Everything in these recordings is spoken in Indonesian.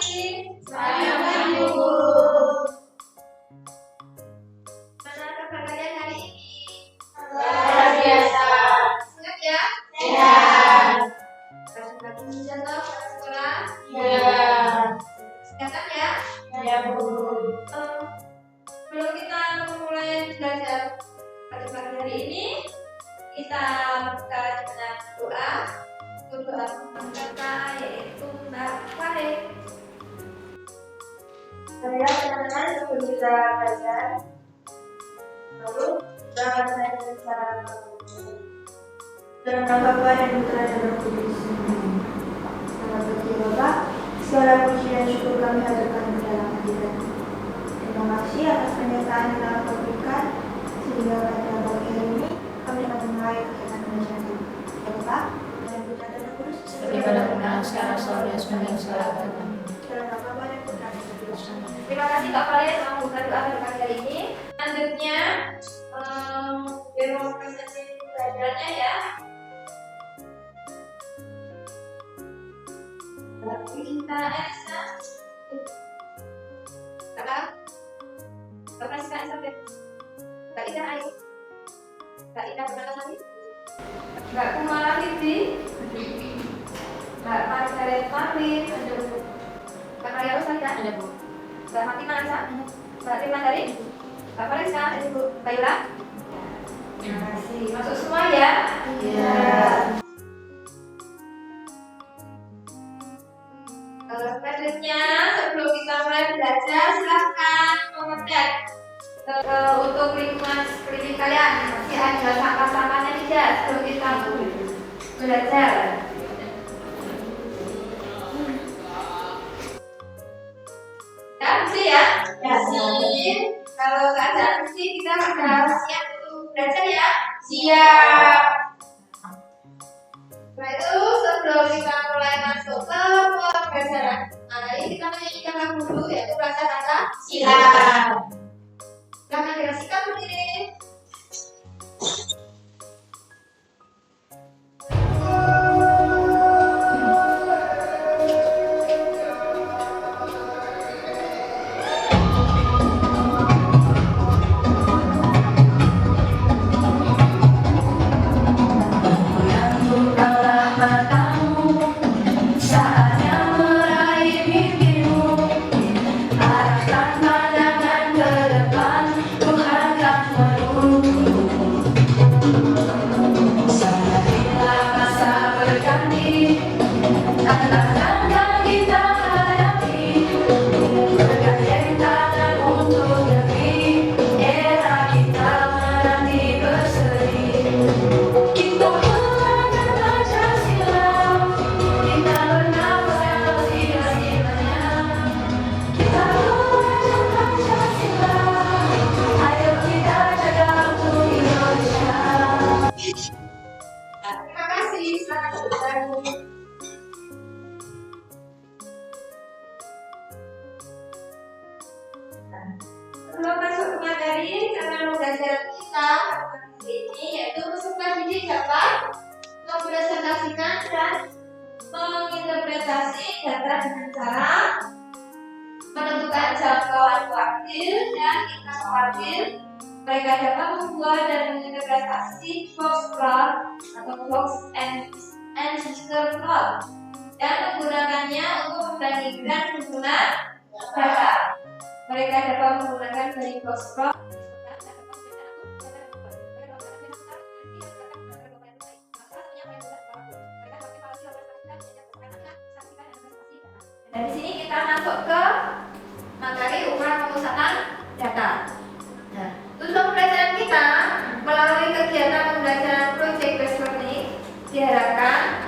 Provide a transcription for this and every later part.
pagi. Selamat pagi, Bu. Mana kabar kalian hari ini? Luar biasa. Sehat ya? Sehat. Rajin-rajin menjaga pada sekolah. Ya. Kesehatan ya? Ya, Bu. Sebelum kita memulai belajar pada pagi hari ini, kita buka dengan doa. Doa kita yaitu Mbak Farid. Saya teman-teman sebelum kita belajar, lalu doakan saya dengan cara dalam nama Bapa dan Putra dan Roh Kudus. Selamat pagi Bapak, segala puji dan syukur kami haturkan di dalam hadirat. Terima kasih atas penyertaan yang telah Kau berikan sehingga pada pagi hari ini kami dapat memulai kegiatan belajar ini. Ya Bapak, dan Putra dan Roh Kudus. Seperti pada permulaan sekarang selalu dan sepanjang segala abad. Dalam nama Bapa dan Putra dan Roh Kudus. Terima kasih Kak Farid telah membuka doa pada pagi hari ini. Selanjutnya, demonstrasi belajarnya ya. Lagi kita Elsa. Kakak, Kakak sekarang sampai. Kak Ida ayo. Kak Ida berangkat lagi. Mbak Kumala Fitri. Mbak Margaret Marlin. Mbak Maria Rosalia. Ada, Bu. Mbak Fatima Aisyah. Mbak Rima dari. Mbak Farisa. Ibu Baila. Terima kasih. Masuk semua ya. Iya. Selanjutnya, sebelum kita mulai belajar, silahkan mengecek untuk lingkungan sekeliling kalian. Masih ada sampah-sampahnya tidak sebelum kita belajar. Ya, bersih ya? Bersih. Kalau keadaan bersih, kita sudah siap untuk belajar ya? Siap. Setelah itu, sebelum kita mulai masuk ke pembelajaran, ini kita menyanyikan lagu dulu, yaitu belajar kata Siap. Silakan dirasikan berdiri. Terima kasih. Selamat belajar. Sebelum masuk ke materi, cara belajar kita hari ini yaitu peserta didik dapat mempresentasikan dan menginterpretasi data dengan cara menentukan jangkauan wakil dan tingkat wakil. Mereka dapat membuat dan menginterpretasi box plot atau box and sticker plot dan menggunakannya untuk membandingkan jumlah data. Mereka dapat menggunakan dari box plot. Dan di sini kita masuk ke materi ukuran pemusatan data. Nah, untuk pembelajaran kita melalui kegiatan pembelajaran project based learning diharapkan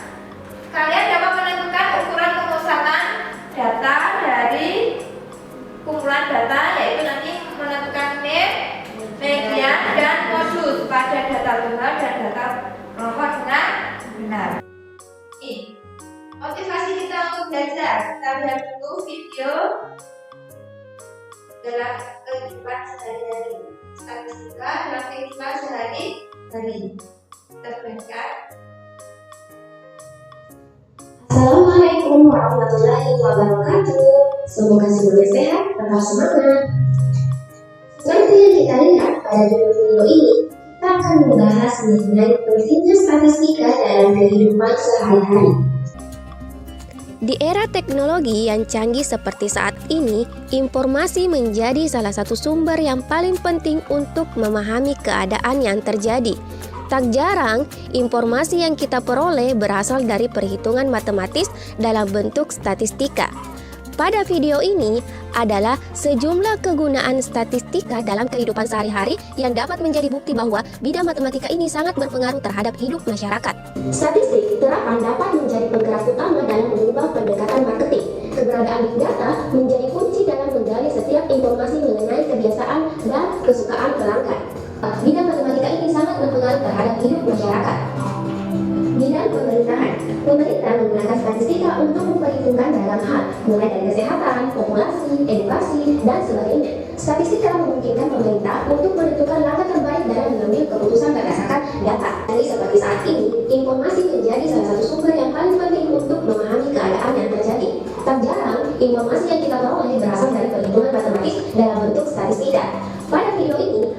kalian dapat menentukan ukuran pemusatan data dari kumpulan data, yaitu nanti menentukan median dan modus pada data tunggal dan data nomor dengan benar. Motivasi kita untuk belajar, kita lihat dulu video dalam kehidupan sehari-hari, statistika dalam kehidupan sehari-hari. Kita berikan. Assalamualaikum warahmatullahi wabarakatuh. Semoga semuanya sehat, tetap semangat. Seperti yang kita lihat pada judul video ini, kita akan membahas mengenai pentingnya statistika dalam kehidupan sehari-hari. Di era teknologi yang canggih seperti saat ini, informasi menjadi salah satu sumber yang paling penting untuk memahami keadaan yang terjadi. Tak jarang, informasi yang kita peroleh berasal dari perhitungan matematis dalam bentuk statistika. Pada video ini adalah sejumlah kegunaan statistika dalam kehidupan sehari-hari yang dapat menjadi bukti bahwa bidang matematika ini sangat berpengaruh terhadap hidup masyarakat. Statistik terapan dapat menjadi penggerak utama dalam mengubah pendekatan marketing. Keberadaan big data menjadi kunci dalam menggali setiap informasi mengenai kebiasaan dan kesukaan pelanggan. Bidang matematika ini sangat berpengaruh terhadap hidup masyarakat. Bidang pemerintahan. Pemerintah menggunakan statistika untuk memperhitungkan beragam hal, mulai dari kesehatan, populasi, edukasi, dan sebagainya. Statistika memungkinkan pemerintah untuk menentukan langkah terbaik dalam mengambil keputusan berdasarkan data. Jadi seperti saat ini, informasi menjadi salah satu sumber yang paling penting untuk memahami keadaan yang terjadi. Tak jarang, informasi yang kita peroleh berasal dari perhitungan matematis dalam bentuk statistika. Pada video ini,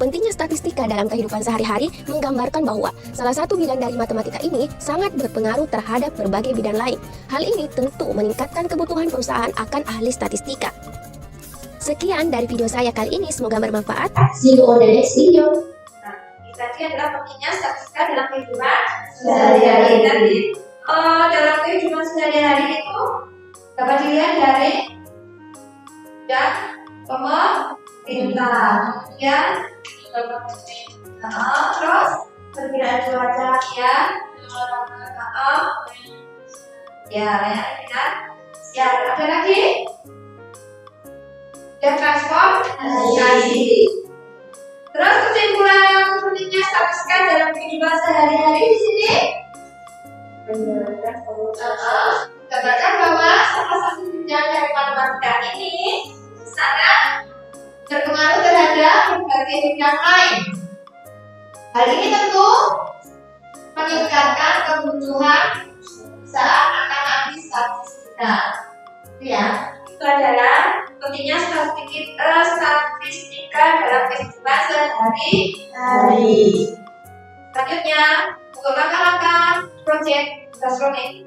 Pentingnya statistika dalam kehidupan sehari-hari menggambarkan bahwa salah satu bidang dari matematika ini sangat berpengaruh terhadap berbagai bidang lain. Hal ini tentu meningkatkan kebutuhan perusahaan akan ahli statistika. Sekian dari video saya kali ini, semoga bermanfaat. see you on the next video. Nah, ini tadi adalah pentingnya statistika dalam kehidupan sehari-hari tadi. Dalam kehidupan sehari-hari itu dapat dilihat dari dan pemerintah, ya. Terus perkiraan cuaca, ya. Ya, ada lagi. Dan transportasi. Terus kesimpulan pentingnya statistika dalam kehidupan sehari-hari di sini. Katakan bahwa salah satu bidang dari matematika ini sangat berpengaruh terhadap berbagai bidang lain. Hal ini tentu meningkatkan kebutuhan saat akan ahli statistika. Ya, itu adalah pentingnya statistika dalam kehidupan sehari-hari. Selanjutnya, untuk langkah-langkah proyek gastronomi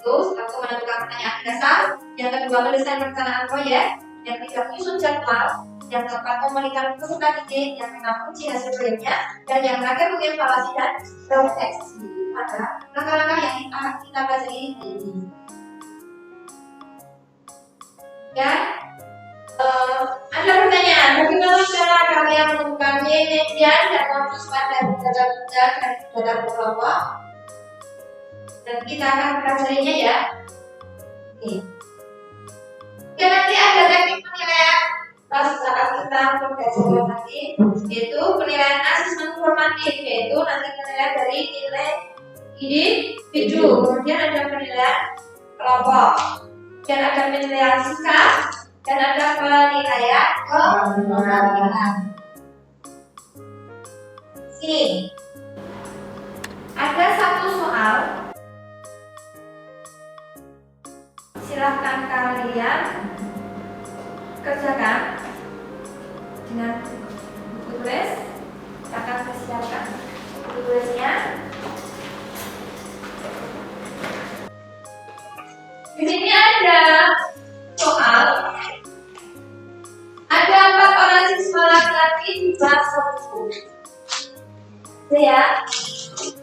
itu satu, menentukan pertanyaan dasar, yang kedua mendesain perencanaan proyek, yang ketiga menyusun jadwal, yang keempat memberikan peserta ide, yang kelima kunci hasil proyeknya, dan yang terakhir mengevaluasi dan refleksi pada langkah-langkah yang kita pelajari ini. Ya, ada pertanyaan, bagaimana cara kalian menemukan median dan modus pada data tunggal dan data berkelompok? Dan kita akan pelajarinya, ya. Oke. Dan nanti ada teknik penilaian pas saat kita mempelajari nanti, yaitu penilaian asesmen formatif, yaitu nanti penilaian dari nilai individu, kemudian ada penilaian kelompok, dan ada penilaian sikap, dan ada penilaian keberhasilan. Sini ada satu soal, silahkan kalian kerjakan dengan buku tulis. Akan persiapkan buku tulisnya. Di sini ada soal. Ada 4 orang siswa laki-laki di kelas 1. Ya,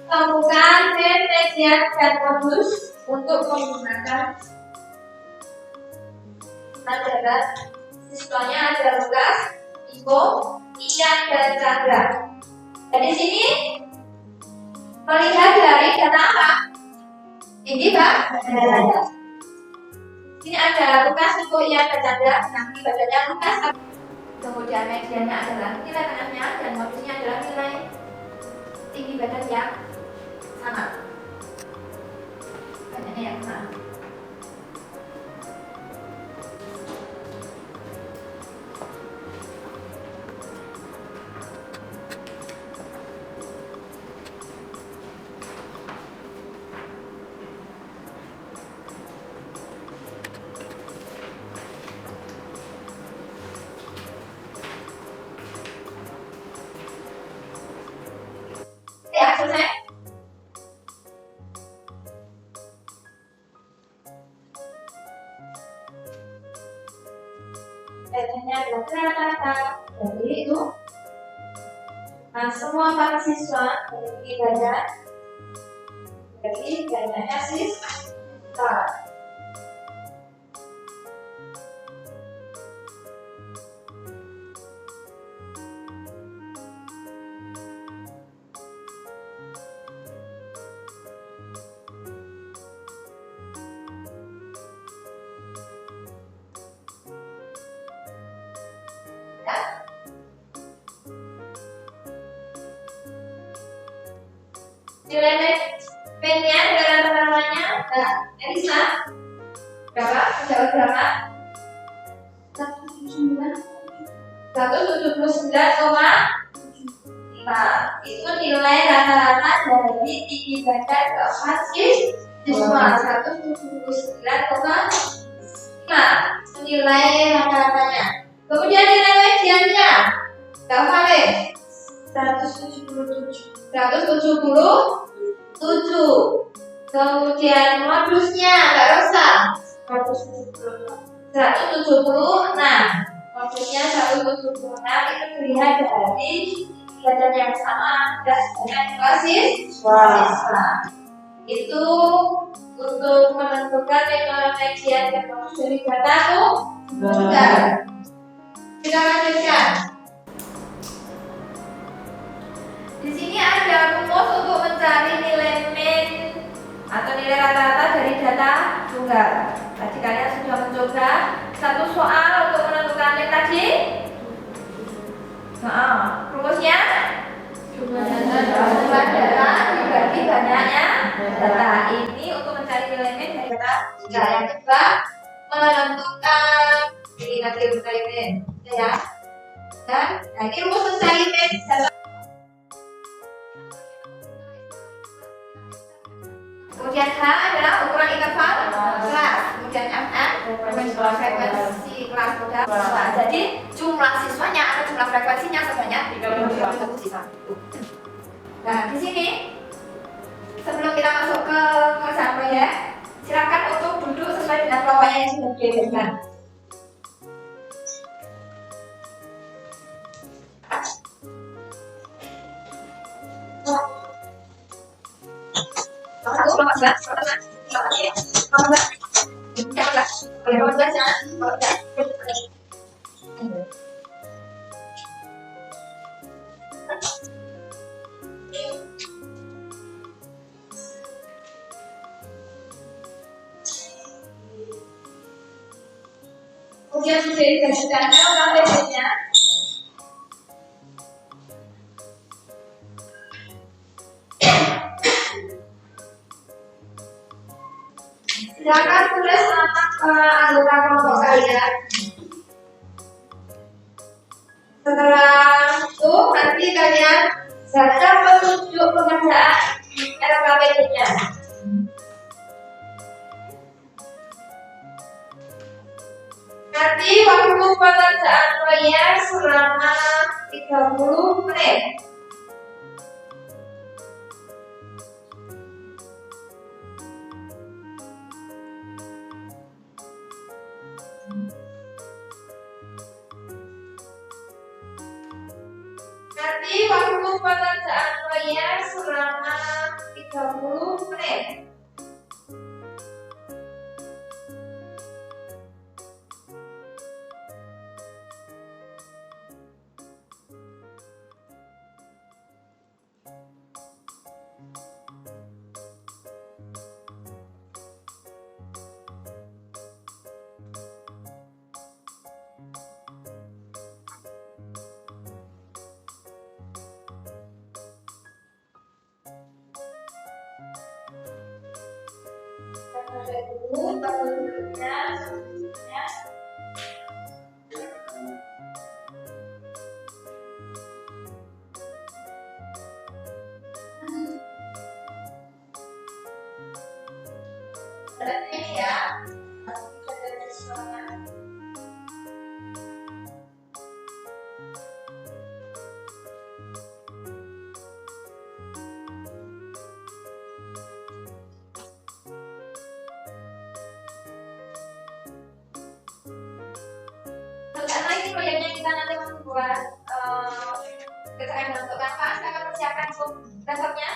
temukan median dan modus untuk menggunakan data. Siswanya ada Lukas, Iko, Ian, dan Chandra. Dan di sini melihat dari data apa? Ini Pak, data. Ini ada Lukas, Iko, Ian, dan Chandra. Nanti badannya Lukas. Kemudian mediannya adalah nilai tengahnya, dan modusnya adalah nilai tinggi badan yang sama. Badannya yang sama. lagi rata-rata. Jadi itu. Nah, semua para siswa memiliki badan. Jadi badannya siswa. Nilai pennya dengan namanya Elisa berapa? Jawab berapa? 179,5. Itu nilai rata-rata dari tinggi badan keempat siswa 179,5. Itu nilai rata-ratanya. Kemudian nilai ujiannya berapa deh? 177. Kemudian modusnya Mbak Rosa 176. Modusnya 176 itu dilihat dari badan yang sama dan siswa. Itu untuk menentukan metode ujian dan modus dari data tunggal. Kita lanjutkan. Di sini ada rumus untuk mencari nilai min atau nilai rata-rata dari data tunggal. Tadi kalian sudah mencoba satu soal untuk menentukan min tadi. Rumusnya jumlah data dibagi banyaknya data. Ini untuk mencari nilai min dari data tunggal. Yang kedua menentukan nilai min, ya. Dan ini rumus mencari min data. Kemudian H adalah ukuran interval kelas. Kemudian MM frekuensi kelas modal. Jadi jumlah siswanya atau jumlah frekuensinya sebanyak 32 siswa. Nah, di sini sebelum kita masuk ke pengerjaan proyek, silakan untuk duduk sesuai dengan kelompok yang sudah diberikan. Kemudian sudah digajikannya orang bedanya. Silakan tulis nama anggota kelompok kalian. Setelah itu nanti kalian baca petunjuk pengerjaan LKPD-nya. Nanti waktu pengerjaan proyek selama 30 menit. Nanti waktu pengerjaan proyek selama 30 menit. Ini ya. Lagi ini proyeknya kita nanti membuat keterangan untuk kanvas. Kakak persiapkan untuk laptopnya.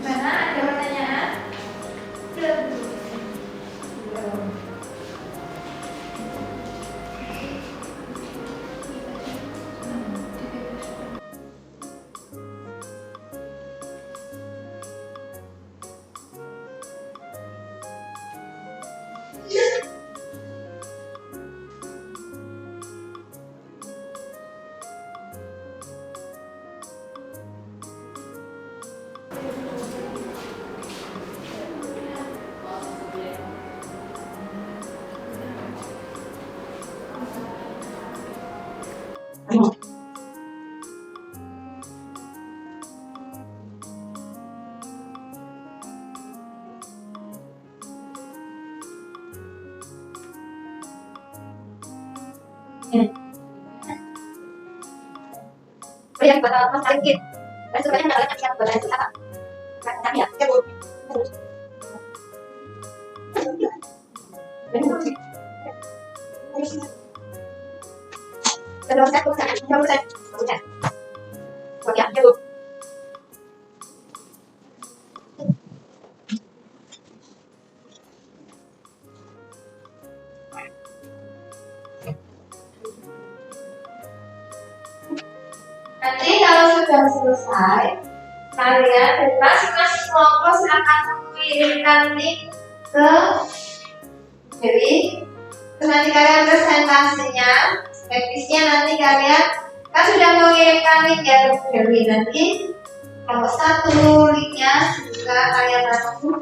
Gimana? Ada pertanyaan? Proyek buat apa sakit? Resikonya nggak banyak yang buat apa? Tapi ya, ya bu. Terus saya perusahaan, perusahaan. Ya, ya bu. Nanti kalau sudah selesai, kalian dari masing-masing kelompok silakan mengirimkan link ke Dewi. Terus nanti kalian presentasinya, teknisnya nanti kalian kan sudah mengirimkan link ya ke Dewi. Nanti kelompok 1 linknya juga kalian langsung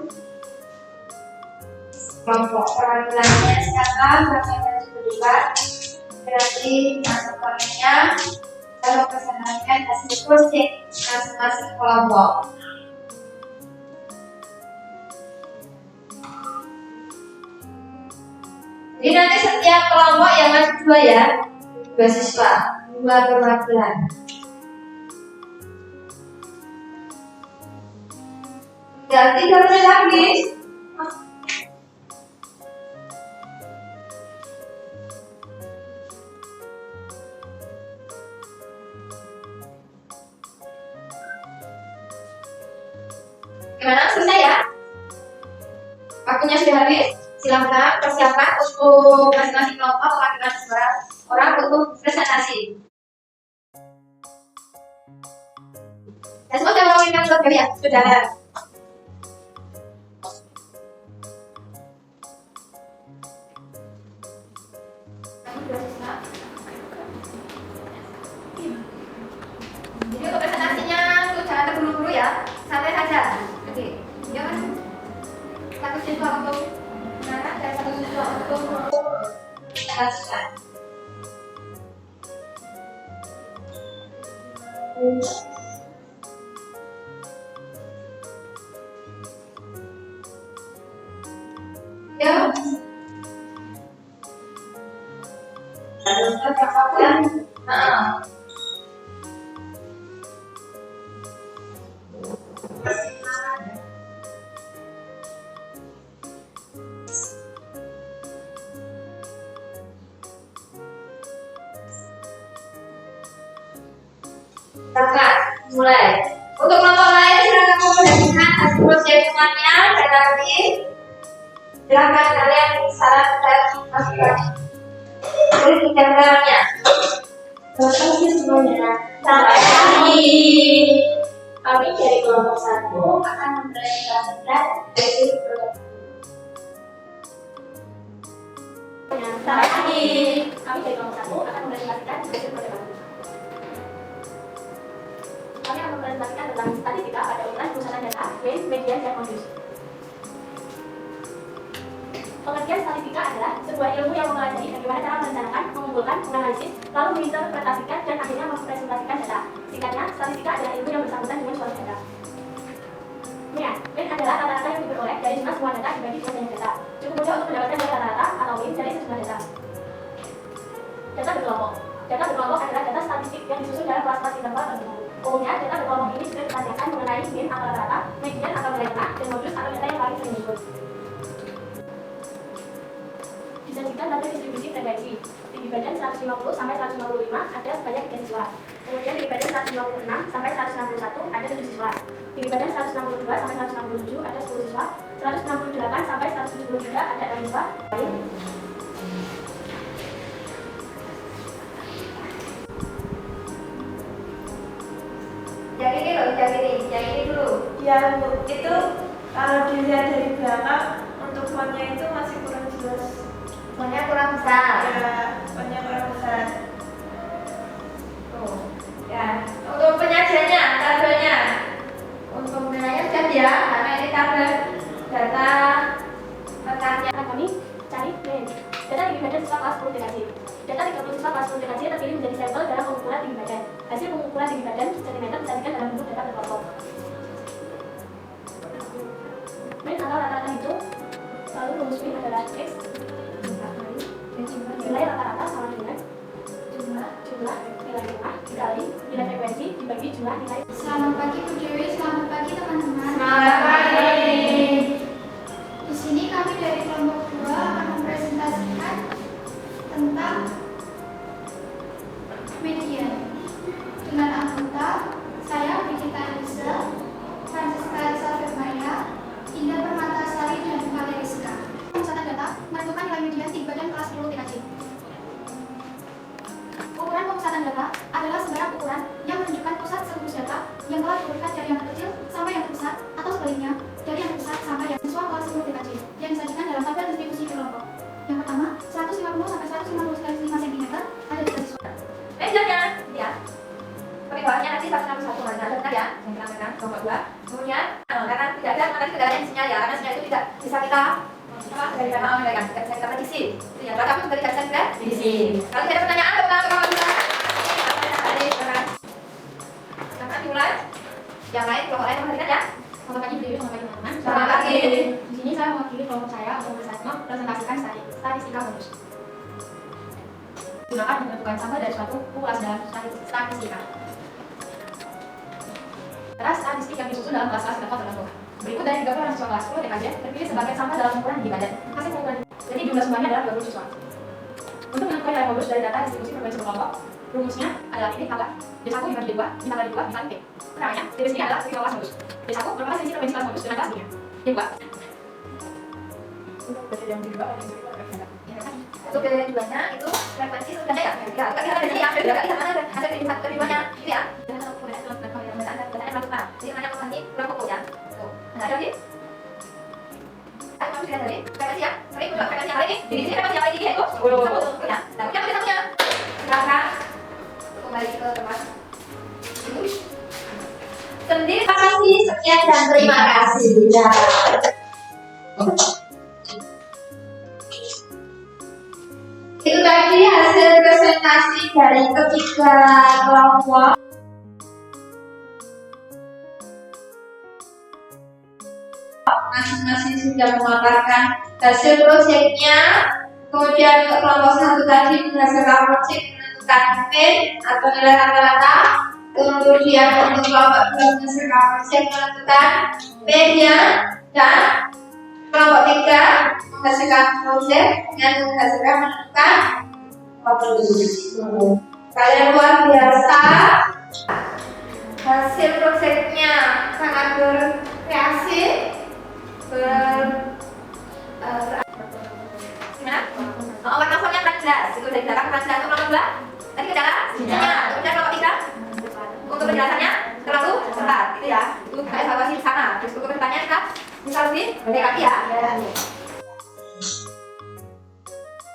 kelompok perwakilannya siapa, kalian juga nanti masuk ke linknya. Kalau presentasikan hasil project masing-masing kelompok. Jadi nanti setiap kelompok yang wajib 2 ya, 2 siswa, 2 perwakilan. Ganti 3 menit lagi. Gimana? Selesai ya? Waktunya sudah habis. Silahkan persiapkan untuk masing-masing kelompok melakukan 2 orang untuk presentasi. Dan semua sudah mengirimkan Dewi ya, saudara. Jadi untuk presentasinya untuk jangan terburu-buru ya, santai saja. Oke, jangan satu siswa untuk mengarah dan satu siswa untuk menjelaskan. Ya. Silakan mulai. Untuk kelompok lain silakan memperhatikan hasil proyeknya dan nanti silakan kalian saran dan masukan. Boleh digambarnya. Terima kasih semuanya. Sampai lagi. Kami dari kelompok 1 akan mempresentasikan hasil proyek. Sampai lagi. Kami dari kelompok 1 akan mempresentasikan hasil proyek. Kami akan mempresentasikan tentang statistika pada ukuran perusahaan data, median, dan modus. Pengertian statistika adalah sebuah ilmu yang mempelajari bagaimana cara merencanakan, mengumpulkan, menganalisis, lalu menginterpretasikan, dan akhirnya mempresentasikan data. Singkatnya, statistika adalah ilmu yang bersangkutan dengan suatu data. Mean adalah rata-rata yang diperoleh dari jumlah semua data dibagi jumlah banyak data. Cukup mudah untuk mendapatkan rata-rata atau mean dari sejumlah data. Data berkelompok. Data berkelompok adalah data statistik yang disusun dalam kelas-kelas interval tertentu. Umumnya, data berkelompok ini sudah ditanyakan mengenai mean atau rata-rata, median atau nilai tengah, dan modus atau data yang paling sering disebut. Disajikan tabel distribusi frekuensi. Tinggi badan 150 sampai 155 ada sebanyak 3 siswa. Kemudian tinggi badan 156 sampai 161 ada 7 siswa. Tinggi badan 162 sampai 167 ada 10 siswa. 168 sampai 173 ada 6 siswa. Yang ini loh, yang ini dulu. Ya Bu, itu kalau dilihat dari belakang untuk fontnya itu masih kurang jelas. Fontnya kurang besar. Ya, fontnya kurang besar. Tuh. Ya. Untuk penyajiannya, tabelnya. Untuk penilaiannya sudah ya, karena ini tabel data rekannya. Akan kami cari mean. Data tinggi badan siswa kelas 10 TKJ. Data 30 siswa kelas 10 TKJ terpilih menjadi sampel dalam pengukuran tinggi badan. Hasil pengukuran tinggi badan cm disajikan dalam bentuk data berkelompok. Mean atau rata-rata itu lalu rumus mean adalah x nilai rata-rata sama dengan jumlah nilai tengah dikali nilai frekuensi dibagi jumlah nilai. Selamat pagi Bu Dewi, selamat pagi teman-teman. Selamat pagi. Di sini kami dari kelompok 2 akan mempresentasikan tentang median. Dengan anggota saya Brigita Elisa, Francisca Elisa Firmaya, Indah Permatasari, dan Maria Rizka. Pemusatan data menentukan nilai median tinggi badan kelas 10 TKJ. Ukuran pemusatan data adalah sebarang ukuran yang menunjukkan pusat seluruh data yang telah diurutkan dari yang terkecil sampai yang terbesar atau sebaliknya dari yang terbesar sampai yang siswa kelas 10 TKJ yang disajikan dalam tabel distribusi di kelompok. Yang pertama, 150 sampai 150 kali 5 cm ada 3 siswa. Mejannya, ya. Tapi bawahnya nanti 161 mana? Benar ya? Yang kita makan kelompok 2. Kemudian, karena tidak ada mengenai kedaraan sinyal ya, karena sinyal itu tidak bisa kita dari dana tidak bisa kita prediksi. Itu ya. Berapa pun tidak bisa kita prediksi. Kalau tidak ada pertanyaan, tepuk tangan kelompok 2. Silakan dimulai. Yang lain, kelompok lain memperhatikan ya. Selamat pagi Bu Dewi, selamat pagi teman-teman. Selamat pagi. Di sini saya mewakili kelompok saya untuk mempresentasikan statistika modus. Gunakan menentukan sampel dari suatu populasi dalam statistika. Data statistik yang disusun dalam kelas-kelas level tertentu. Berikut dari 30 orang siswa kelas 10 TKJ terpilih sebagai sampel dalam ukuran tinggi badan. Hasil pengukuran. Jadi jumlah semuanya adalah 20 siswa. Untuk menentukan nilai modus dari data distribusi frekuensi berkelompok, rumusnya adalah ini angka D1 dibagi 2, dibagi 2 dikali P. Namanya, dari sini adalah selisih kelas modus. D1 merupakan selisih frekuensi kelas modus dengan kelas dunia. D2. Untuk beda yang di 2 ada yang Untuk beda yang duanya itu frekuensi sudah ya. Ya, tapi ada di sini yang beda, ada di mana ada di satu duanya. Itu ya. Jadi mana ini kurang pokok ya. Tuh, nah jadi kamu sudah tadi, frekuensi ya, sorry, frekuensi yang lain nih, di sini frekuensi yang lain ini itu, satu, ya, nah kemudian pakai satunya, silakan kembali ke tempat. Sendiri, terima kasih, sekian dan terima kasih. Ya. Itu tadi hasil presentasi dari ketiga kelompok. Masing-masing sudah memaparkan hasil proyeknya. Kemudian untuk kelompok satu tadi menghasilkan proyek menentukan PIN atau nilai rata-rata. Kemudian untuk kelompok dua menghasilkan proyek menentukan PIN-nya, dan kelompok tiga menghasilkan proyek dengan menghasilkan menentukan waktu. Kalian luar biasa. Hasil proyeknya sangat berkreasi. Gimana? Oh, warna fontnya kurang jelas. Itu dari belakang kurang jelas. Untuk kelompok 2 tadi kendala sinyalnya. Kemudian kelompok 3 untuk penjelasannya terlalu cepat, gitu ya. Itu kita evaluasi di sana. Terus untuk kedepannya kita bisa lebih lagi ya.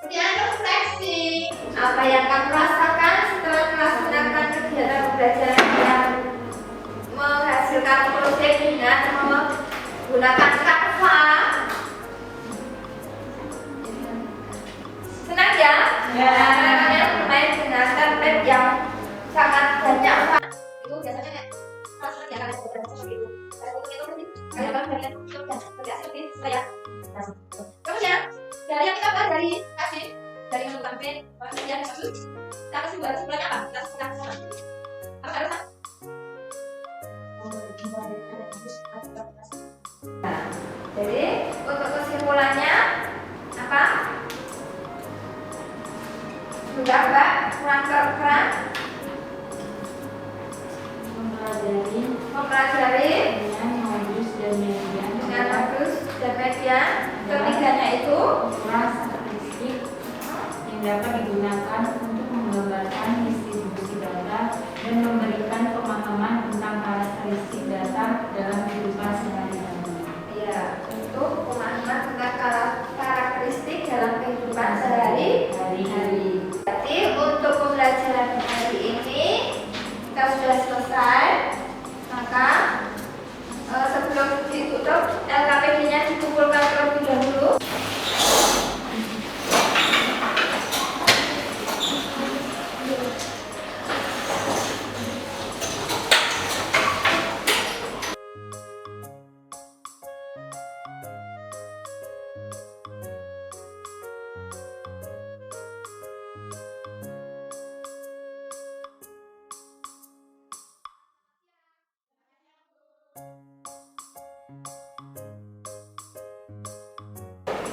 Kemudian refleksi. Apa yang kamu rasakan setelah melaksanakan kegiatan pembelajaran yang menghasilkan proyek dengan menggunakan Canva? Senang ya? Ya. Kalian bermain dengan template yang sangat banyak. Itu biasanya kayak kelas ya, kalian seperti itu. Kalian seperti saya. Kemudian dari yang kita bahas dari tadi, dari menentukan PIN, kemudian kasus, kita kasih buat sebenarnya apa? Kita sebutkan semua. Apa harusnya? Nah, jadi untuk kesimpulannya apa? Sudah Mbak, kurang kurang mempelajari dengan modus dan media. Ketiganya itu ukuran statistik yang dapat digunakan untuk menggambarkan distribusi data dan memberikan pemahaman tentang karakteristik data dalam kehidupan sehari-hari. Ya, untuk pemahaman tentang karakteristik dalam kehidupan sehari-hari. Jadi untuk pembelajaran hari ini kita sudah selesai. Maka sebelum ditutup, LKPD-nya dikumpulkan terlebih dahulu.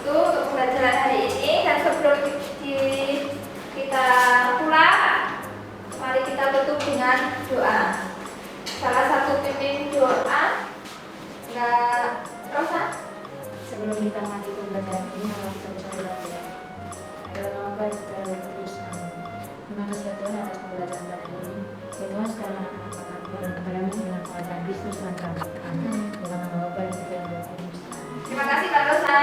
Itu untuk pembelajaran hari ini, dan sebelum kita pulang, mari kita tutup dengan doa. Salah satu pimpin doa, nggak Rosa? Sebelum kita mati pembelajaran ini, harus berdoa. Dalam apa kita berusaha. Terima kasih Tuhan atas pembelajaran pada hari ini. Ya Tuhan, sekarang anak-anak kami dan kepadamu dengan kuasa Kristus Tuhan kami. Dalam nama Bapa dan Putra dan Roh Kudus. Terima kasih Kak Rosa.